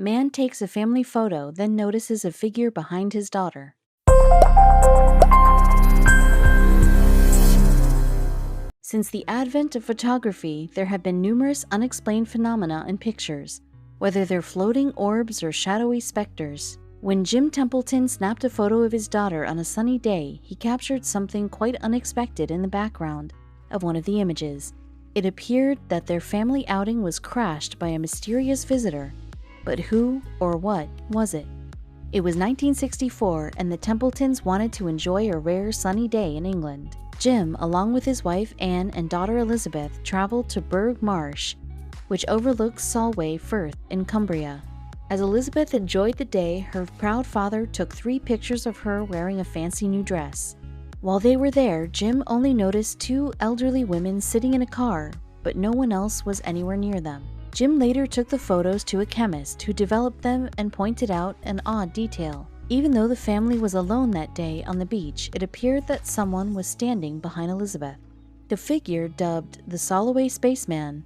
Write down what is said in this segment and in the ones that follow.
Man takes a family photo, then notices a figure behind his daughter. Since the advent of photography, there have been numerous unexplained phenomena in pictures, whether they're floating orbs or shadowy specters. When Jim Templeton snapped a photo of his daughter on a sunny day, he captured something quite unexpected in the background of one of the images. It appeared that their family outing was crashed by a mysterious visitor. But who or what was it? It was 1964, and the Templetons wanted to enjoy a rare sunny day in England. Jim, along with his wife Anne and daughter Elizabeth, traveled to Burgh Marsh, which overlooks Solway Firth in Cumbria. As Elizabeth enjoyed the day, her proud father took 3 pictures of her wearing a fancy new dress. While they were there, Jim only noticed 2 elderly women sitting in a car, but no one else was anywhere near them. Jim later took the photos to a chemist who developed them and pointed out an odd detail. Even though the family was alone that day on the beach, it appeared that someone was standing behind Elizabeth. The figure, dubbed the Solway Spaceman,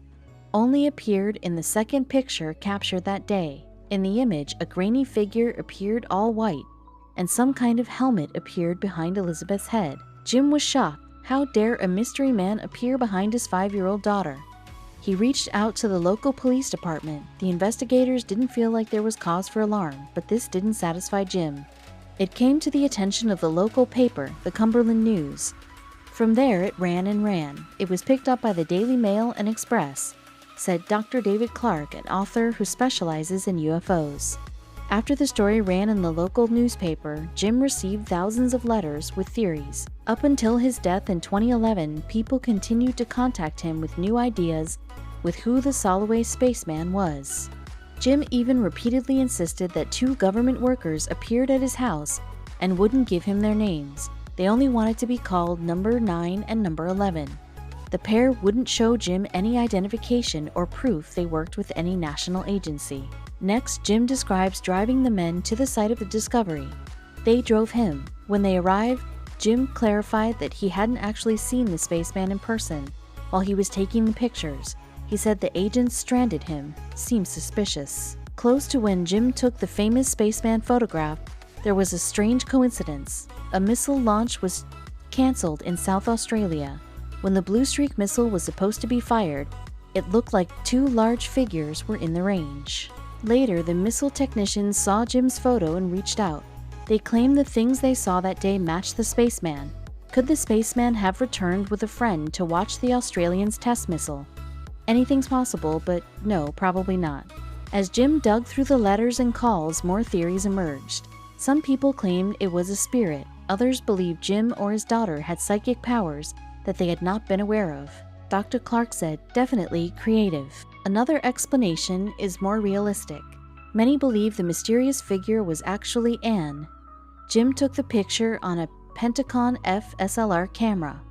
only appeared in the second picture captured that day. In the image, a grainy figure appeared all white, and some kind of helmet appeared behind Elizabeth's head. Jim was shocked. How dare a mystery man appear behind his 5-year-old daughter? He reached out to the local police department. The investigators didn't feel like there was cause for alarm, but this didn't satisfy Jim. It came to the attention of the local paper, the Cumberland News. From there, it ran and ran. It was picked up by the Daily Mail and Express, said Dr. David Clark, an author who specializes in UFOs. After the story ran in the local newspaper, Jim received thousands of letters with theories. Up until his death in 2011, people continued to contact him with new ideas with who the Solway Spaceman was. Jim even repeatedly insisted that 2 government workers appeared at his house and wouldn't give him their names. They only wanted to be called Number 9 and Number 11. The pair wouldn't show Jim any identification or proof they worked with any national agency. Next, Jim describes driving the men to the site of the discovery. They drove him. When they arrived, Jim clarified that he hadn't actually seen the spaceman in person while he was taking the pictures. He said the agents stranded him. Seems suspicious. Close to when Jim took the famous spaceman photograph, there was a strange coincidence. A missile launch was cancelled in South Australia. When the Blue Streak missile was supposed to be fired, it looked like 2 large figures were in the range. Later, the missile technicians saw Jim's photo and reached out. They claimed the things they saw that day matched the spaceman. Could the spaceman have returned with a friend to watch the Australians test missile? Anything's possible, but no, probably not. As Jim dug through the letters and calls, more theories emerged. Some people claimed it was a spirit. Others believed Jim or his daughter had psychic powers that they had not been aware of. Dr. Clark said, definitely creative. Another explanation is more realistic. Many believe the mysterious figure was actually Anne. Jim took the picture on a Pentacon F SLR camera,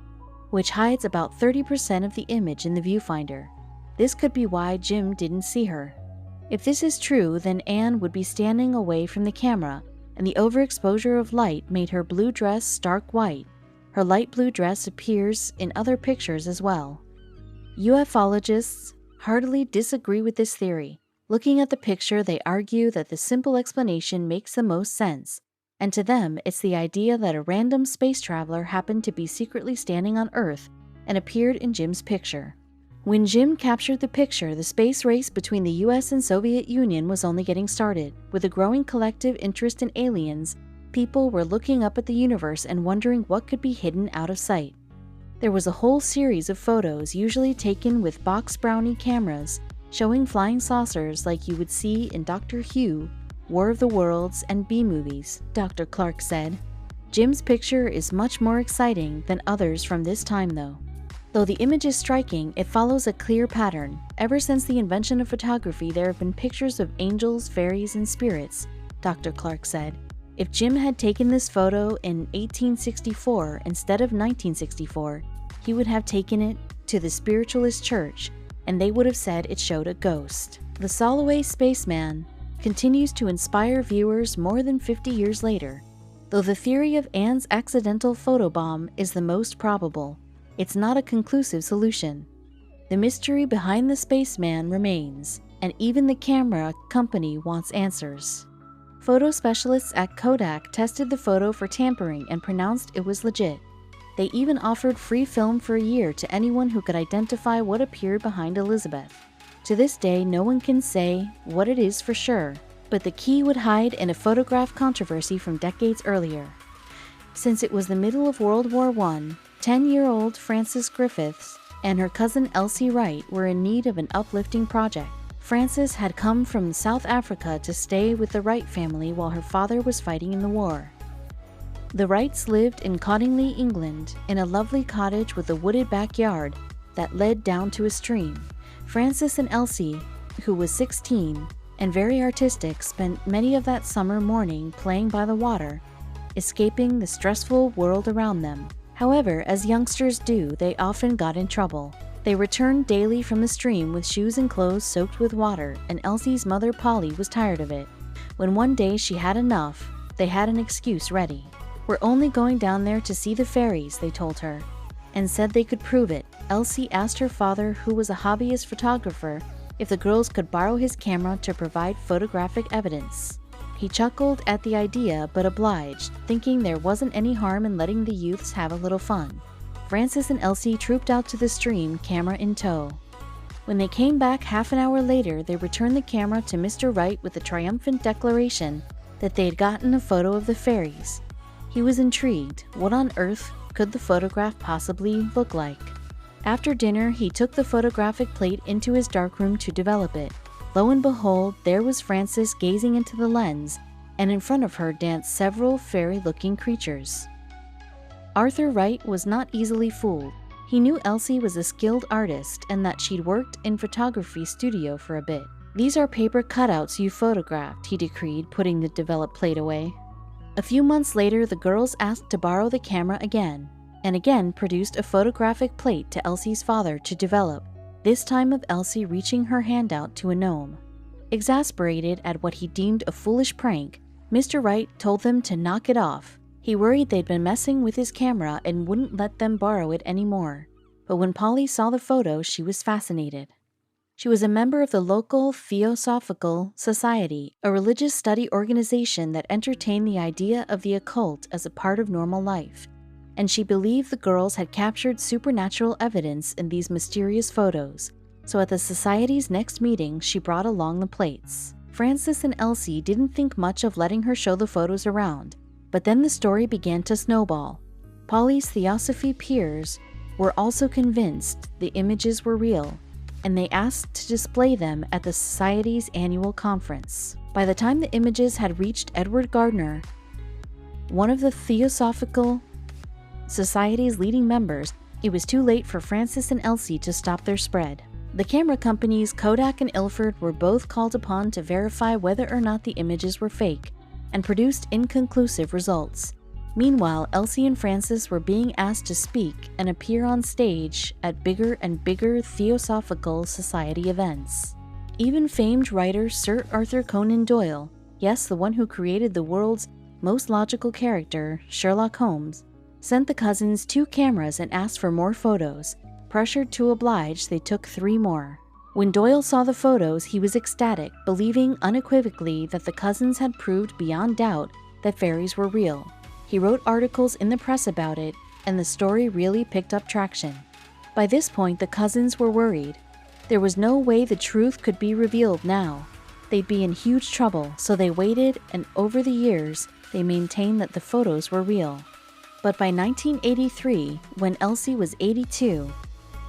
which hides about 30% of the image in the viewfinder. This could be why Jim didn't see her. If this is true, then Anne would be standing away from the camera, and the overexposure of light made her blue dress stark white. Her light blue dress appears in other pictures as well. UFOlogists heartily disagree with this theory. Looking at the picture, they argue that the simple explanation makes the most sense, and to them, it's the idea that a random space traveler happened to be secretly standing on Earth and appeared in Jim's picture. When Jim captured the picture, the space race between the US and Soviet Union was only getting started. With a growing collective interest in aliens, people were looking up at the universe and wondering what could be hidden out of sight. There was a whole series of photos, usually taken with box brownie cameras, showing flying saucers like you would see in Doctor Who, War of the Worlds, and B-movies, Dr. Clark said. Jim's picture is much more exciting than others from this time though. Though the image is striking, it follows a clear pattern. Ever since the invention of photography, there have been pictures of angels, fairies, and spirits, Dr. Clark said. If Jim had taken this photo in 1864 instead of 1964, he would have taken it to the Spiritualist Church, and they would have said it showed a ghost. The Solway Spaceman continues to inspire viewers more than 50 years later. Though the theory of Anne's accidental photobomb is the most probable, it's not a conclusive solution. The mystery behind the spaceman remains, and even the camera company wants answers. Photo specialists at Kodak tested the photo for tampering and pronounced it was legit. They even offered free film for a year to anyone who could identify what appeared behind Elizabeth. To this day, no one can say what it is for sure, but the key would hide in a photograph controversy from decades earlier. Since it was the middle of World War I, 10-year-old Frances Griffiths and her cousin Elsie Wright were in need of an uplifting project. Frances had come from South Africa to stay with the Wright family while her father was fighting in the war. The Wrights lived in Cottingley, England, in a lovely cottage with a wooded backyard that led down to a stream. Frances and Elsie, who was 16 and very artistic, spent many of that summer morning playing by the water, escaping the stressful world around them. However, as youngsters do, they often got in trouble. They returned daily from the stream with shoes and clothes soaked with water, and Elsie's mother Polly was tired of it. When one day she had enough, they had an excuse ready. "We're only going down there to see the fairies," they told her, and said they could prove it. Elsie asked her father, who was a hobbyist photographer, if the girls could borrow his camera to provide photographic evidence. He chuckled at the idea but obliged, thinking there wasn't any harm in letting the youths have a little fun. Frances and Elsie trooped out to the stream, camera in tow. When they came back half an hour later, they returned the camera to Mr. Wright with a triumphant declaration that they had gotten a photo of the fairies. He was intrigued. What on earth could the photograph possibly look like? After dinner, he took the photographic plate into his darkroom to develop it. Lo and behold, there was Frances gazing into the lens, and in front of her danced several fairy-looking creatures. Arthur Wright was not easily fooled. He knew Elsie was a skilled artist and that she'd worked in photography studio for a bit. "These are paper cutouts you photographed," he decreed, putting the developed plate away. A few months later, the girls asked to borrow the camera again, and again produced a photographic plate to Elsie's father to develop, this time of Elsie reaching her hand out to a gnome. Exasperated at what he deemed a foolish prank, Mr. Wright told them to knock it off. He worried they'd been messing with his camera and wouldn't let them borrow it anymore. But when Polly saw the photo, she was fascinated. She was a member of the local Theosophical Society, a religious study organization that entertained the idea of the occult as a part of normal life, and she believed the girls had captured supernatural evidence in these mysterious photos. So at the Society's next meeting, she brought along the plates. Frances and Elsie didn't think much of letting her show the photos around, but then the story began to snowball. Polly's Theosophy peers were also convinced the images were real, and they asked to display them at the Society's annual conference. By the time the images had reached Edward Gardner, one of the Theosophical Society's leading members, it was too late for Frances and Elsie to stop their spread. The camera companies Kodak and Ilford were both called upon to verify whether or not the images were fake, and produced inconclusive results. Meanwhile, Elsie and Frances were being asked to speak and appear on stage at bigger and bigger Theosophical Society events. Even famed writer Sir Arthur Conan Doyle, yes, the one who created the world's most logical character, Sherlock Holmes, sent the cousins 2 cameras and asked for more photos. Pressured to oblige, they took 3 more. When Doyle saw the photos, he was ecstatic, believing unequivocally that the cousins had proved beyond doubt that fairies were real. He wrote articles in the press about it, and the story really picked up traction. By this point, the cousins were worried. There was no way the truth could be revealed now. They'd be in huge trouble, so they waited, and over the years, they maintained that the photos were real. But by 1983, when Elsie was 82,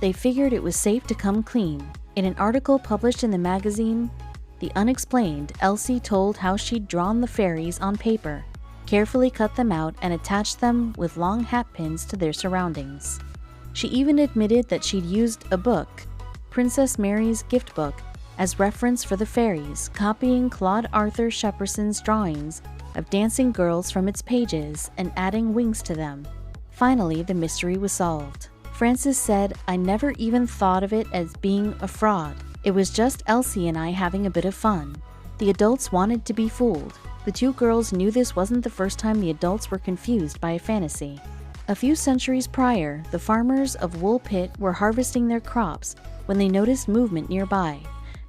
they figured it was safe to come clean. In an article published in the magazine The Unexplained, Elsie told how she'd drawn the fairies on paper, carefully cut them out, and attached them with long hat pins to their surroundings. She even admitted that she'd used a book, Princess Mary's Gift Book, as reference for the fairies, copying Claude Arthur Shepperson's drawings of dancing girls from its pages and adding wings to them. Finally, the mystery was solved. Frances said, "I never even thought of it as being a fraud. It was just Elsie and I having a bit of fun. The adults wanted to be fooled. The 2 girls knew this wasn't the first time the adults were confused by a fantasy." A few centuries prior, the farmers of Woolpit were harvesting their crops when they noticed movement nearby.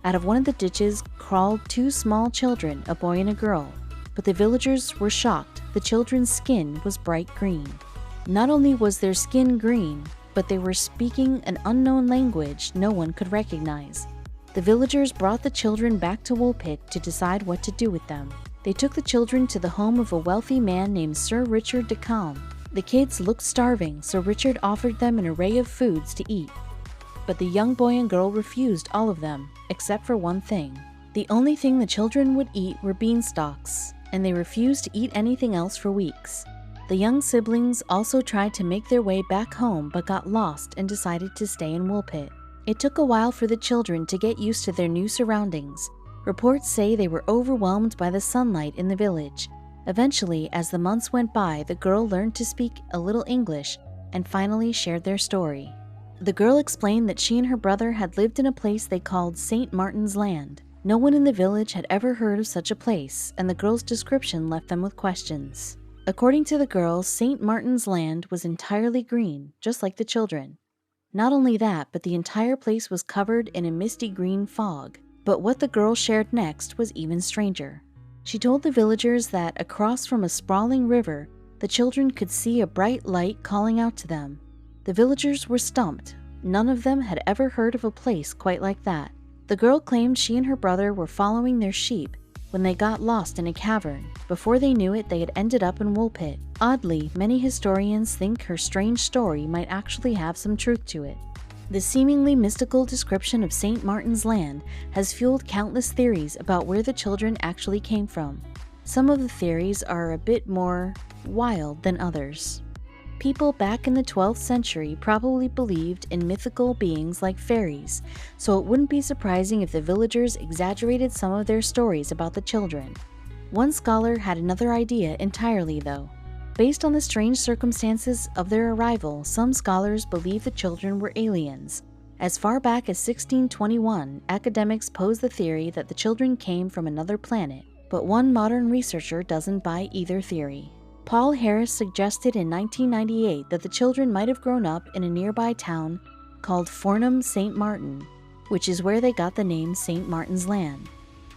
Out of one of the ditches crawled two small children, a boy and a girl. But the villagers were shocked. The children's skin was bright green. Not only was their skin green, but they were speaking an unknown language no one could recognize. The villagers brought the children back to Woolpit to decide what to do with them. They took the children to the home of a wealthy man named Sir Richard de Calne. The kids looked starving, so Richard offered them an array of foods to eat. But the young boy and girl refused all of them, except for one thing. The only thing the children would eat were beanstalks, and they refused to eat anything else for weeks. The young siblings also tried to make their way back home but got lost and decided to stay in Woolpit. It took a while for the children to get used to their new surroundings. Reports say they were overwhelmed by the sunlight in the village. Eventually, as the months went by, the girl learned to speak a little English and finally shared their story. The girl explained that she and her brother had lived in a place they called St. Martin's Land. No one in the village had ever heard of such a place, and the girl's description left them with questions. According to the girl, St. Martin's Land was entirely green, just like the children. Not only that, but the entire place was covered in a misty green fog. But what the girl shared next was even stranger. She told the villagers that across from a sprawling river, the children could see a bright light calling out to them. The villagers were stumped. None of them had ever heard of a place quite like that. The girl claimed she and her brother were following their sheep when they got lost in a cavern. Before they knew it, they had ended up in Woolpit. Oddly, many historians think her strange story might actually have some truth to it. The seemingly mystical description of St. Martin's Land has fueled countless theories about where the children actually came from. Some of the theories are a bit more wild than others. People back in the 12th century probably believed in mythical beings like fairies, so it wouldn't be surprising if the villagers exaggerated some of their stories about the children. One scholar had another idea entirely, though. Based on the strange circumstances of their arrival, some scholars believe the children were aliens. As far back as 1621, academics posed the theory that the children came from another planet, but one modern researcher doesn't buy either theory. Paul Harris suggested in 1998 that the children might have grown up in a nearby town called Fornham St. Martin, which is where they got the name St. Martin's Land.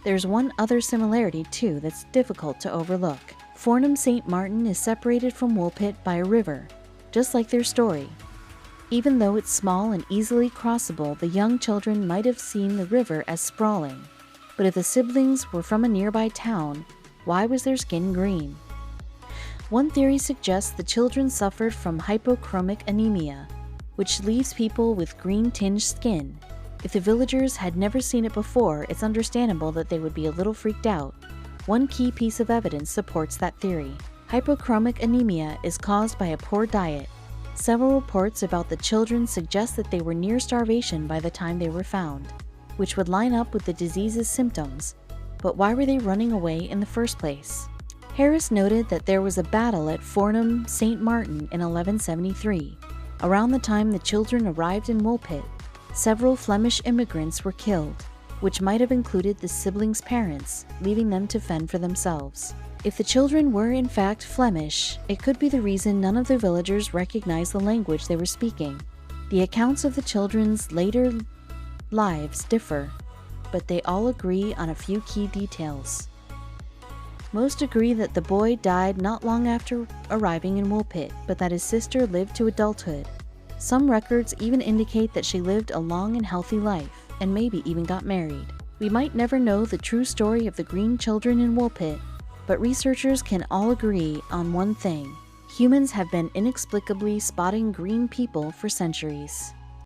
There's one other similarity, too, that's difficult to overlook. Fornham St. Martin is separated from Woolpit by a river, just like their story. Even though it's small and easily crossable, the young children might have seen the river as sprawling. But if the siblings were from a nearby town, why was their skin green? One theory suggests the children suffered from hypochromic anemia, which leaves people with green-tinged skin. If the villagers had never seen it before, it's understandable that they would be a little freaked out. One key piece of evidence supports that theory. Hypochromic anemia is caused by a poor diet. Several reports about the children suggest that they were near starvation by the time they were found, which would line up with the disease's symptoms. But why were they running away in the first place? Harris noted that there was a battle at Fornham St. Martin in 1173. Around the time the children arrived in Woolpit, several Flemish immigrants were killed, which might have included the siblings' parents, leaving them to fend for themselves. If the children were in fact Flemish, it could be the reason none of the villagers recognized the language they were speaking. The accounts of the children's later lives differ, but they all agree on a few key details. Most agree that the boy died not long after arriving in Woolpit, but that his sister lived to adulthood. Some records even indicate that she lived a long and healthy life, and maybe even got married. We might never know the true story of the green children in Woolpit, but researchers can all agree on one thing: humans have been inexplicably spotting green people for centuries.